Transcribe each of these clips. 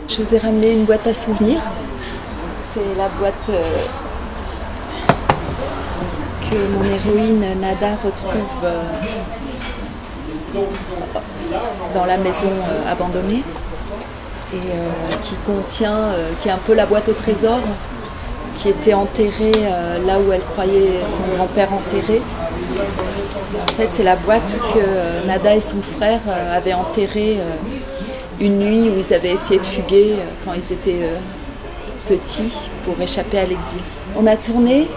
Je vous ai ramené une boîte à souvenirs. C'est la boîte que mon héroïne Nada retrouve dans la maison abandonnée et qui contient, qui est un peu la boîte au trésor, qui était enterrée là où elle croyait son grand-père enterré. En fait, c'est la boîte que Nada et son frère avaient enterrée une nuit où ils avaient essayé de fuguer quand ils étaient petits pour échapper à l'exil. On a tourné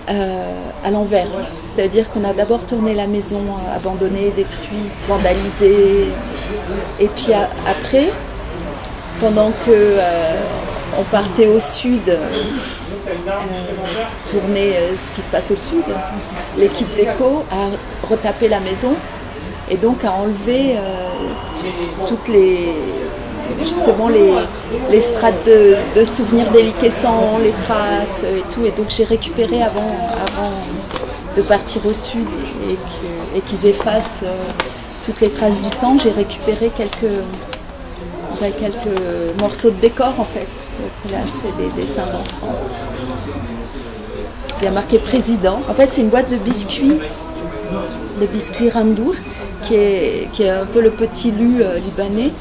à l'envers, c'est-à-dire qu'on a d'abord tourné la maison abandonnée, détruite, vandalisée, et puis après, pendant que on partait au sud, tourner ce qui se passe au sud, l'équipe déco a retapé la maison et donc a enlevé toutes justement les strates de souvenirs déliquescents, les traces et tout. Et donc j'ai récupéré avant de partir au sud et qu'ils effacent toutes les traces du temps, j'ai récupéré quelques morceaux de décor en fait. Il a acheté des dessins d'enfants. Il y a marqué président. En fait c'est une boîte de biscuits, les biscuits Randour, qui est un peu le petit lu libanais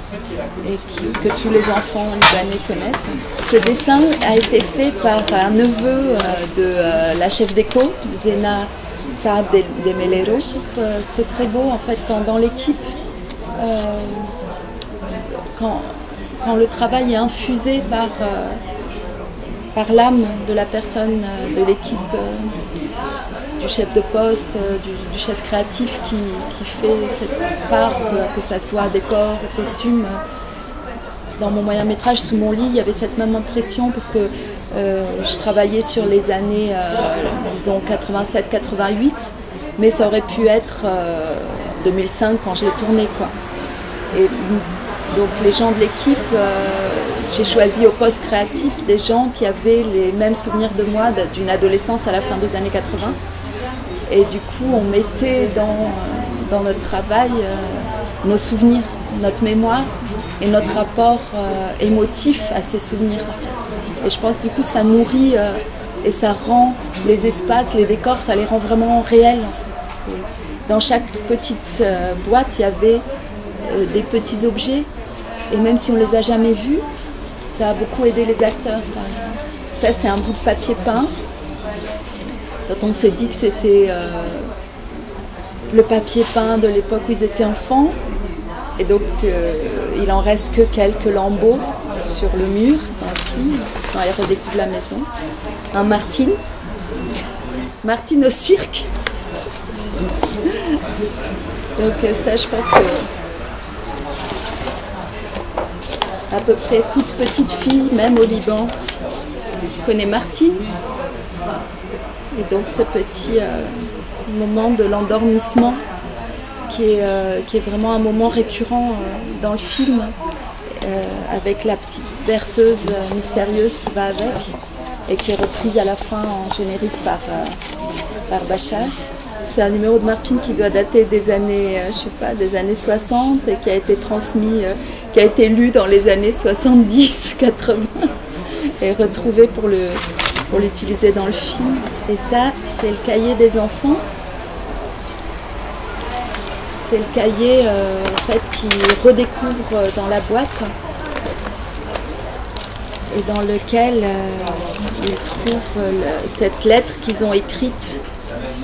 et que tous les enfants libanais connaissent. Ce dessin a été fait par un neveu de la chef déco, Zena Saab Demelero. C'est très beau en fait quand dans l'équipe, quand le travail est infusé par l'âme de la personne, de l'équipe, du chef de poste, du chef créatif qui fait cette part, que ça soit décor, costume. Dans mon moyen-métrage, sous mon lit, il y avait cette même impression parce que je travaillais sur les années, disons 87-88, mais ça aurait pu être 2005 quand je l'ai tourné, quoi. Et donc les gens de l'équipe, j'ai choisi au poste créatif des gens qui avaient les mêmes souvenirs de moi d'une adolescence à la fin des années 80. Et du coup, on mettait dans notre travail nos souvenirs, notre mémoire et notre rapport émotif à ces souvenirs. Et je pense du coup ça nourrit et ça rend les espaces, les décors, ça les rend vraiment réels. En fait. Dans chaque petite boîte, il y avait des petits objets et même si on ne les a jamais vus, ça a beaucoup aidé les acteurs par exemple. Ça c'est un bout de papier peint. Quand on s'est dit que c'était le papier peint de l'époque où ils étaient enfants, et donc il en reste que quelques lambeaux sur le mur dans le film, quand elle redécouvre la maison. Un Martine au cirque. Donc ça, je pense que à peu près toute petite fille, même au Liban, connaît Martine. Et donc ce petit moment de l'endormissement qui est vraiment un moment récurrent dans le film, avec la petite berceuse mystérieuse qui va avec et qui est reprise à la fin en générique par Bachar. C'est un numéro de Martine qui doit dater des années, je sais pas, des années 60 et qui a été transmis, qui a été lu dans les années 70, 80 et retrouvé pour l'utiliser dans le film. Et ça, c'est le cahier des enfants. C'est le cahier en fait, qui redécouvre dans la boîte et dans lequel ils trouvent cette lettre qu'ils ont écrite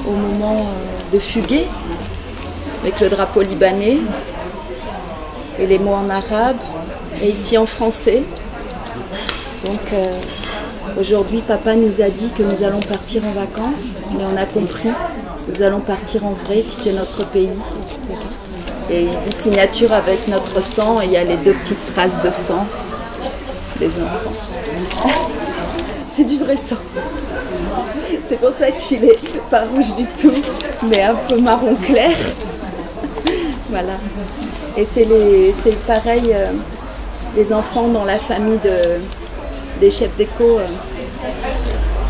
au moment de fuguer, avec le drapeau libanais et les mots en arabe et ici en français. Donc aujourd'hui, papa nous a dit que nous allons partir en vacances, mais on a compris, nous allons partir en vrai, quitter notre pays, etc. Et il dit signature avec notre sang, et il y a les deux petites traces de sang des enfants. C'est du vrai sang. C'est pour ça qu'il est pas rouge du tout, mais un peu marron clair. Voilà. Et c'est pareil, les enfants dans la famille des chefs d'éco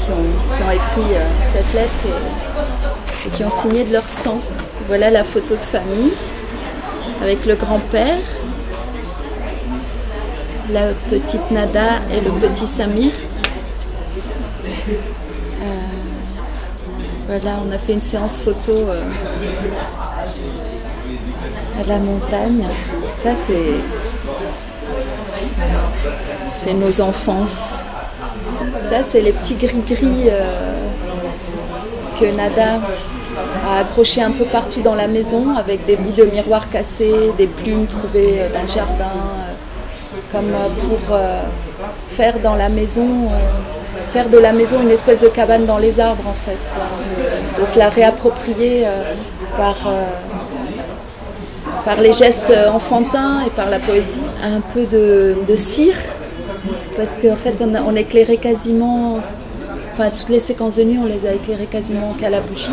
qui ont ont écrit cette lettre et qui ont signé de leur sang. Voilà la photo de famille avec le grand-père, la petite Nada et le petit Samir. Voilà, on a fait une séance photo à la montagne. Ça, c'est nos enfances. Ça, c'est les petits gris-gris que Nada a accrochés un peu partout dans la maison avec des bouts de miroirs cassés, des plumes trouvées dans le jardin, comme pour faire dans la maison, faire de la maison une espèce de cabane dans les arbres en fait, quoi. De se la réapproprier par les gestes enfantins et par la poésie. Un peu de cire, parce qu'en fait on éclairait quasiment, enfin toutes les séquences de nuit on les a éclairées quasiment qu'à la bougie,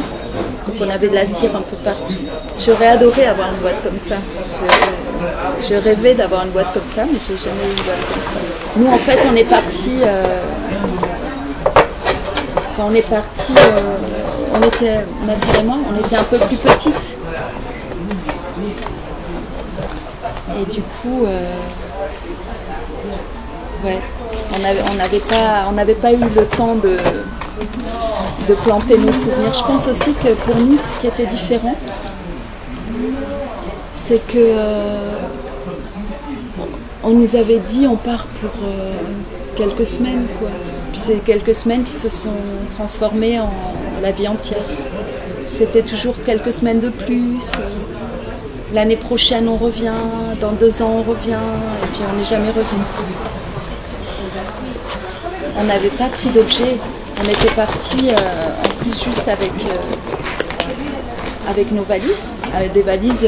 donc on avait de la cire un peu partout. J'aurais adoré avoir une boîte comme ça, je rêvais d'avoir une boîte comme ça, mais j'ai jamais eu une boîte comme ça. Nous en fait on est partis, quand on est partis, ma sœur et moi, on était un peu plus petites. Et du coup, ouais, on n'avait pas eu le temps de planter nos souvenirs. Je pense aussi que pour nous, ce qui était différent, c'est que on nous avait dit on part pour quelques semaines, quoi. Puis c'est quelques semaines qui se sont transformées en la vie entière. C'était toujours quelques semaines de plus. L'année prochaine on revient, dans 2 ans on revient, et puis on n'est jamais revenu. On n'avait pas pris d'objet, on était partis en plus juste avec nos valises, avec des valises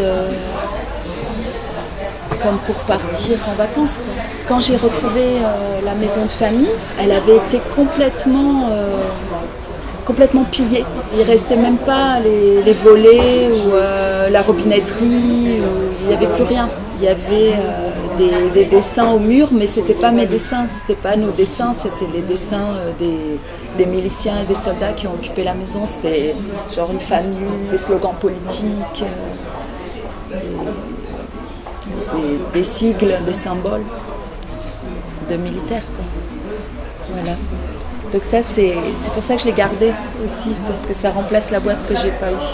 comme pour partir en vacances, quoi. Quand j'ai retrouvé la maison de famille, elle avait été complètement pillée. Il ne restait même pas les volets ou la robinetterie, il n'y avait plus rien. Il y avait des dessins au mur, mais ce n'était pas mes dessins, ce n'était pas nos dessins, c'était les dessins des miliciens et des soldats qui ont occupé la maison. C'était genre une famille, des slogans politiques, des sigles, des symboles de militaires, quoi. Voilà. Donc ça, c'est pour ça que je l'ai gardé aussi, parce que ça remplace la boîte que j'ai pas eue.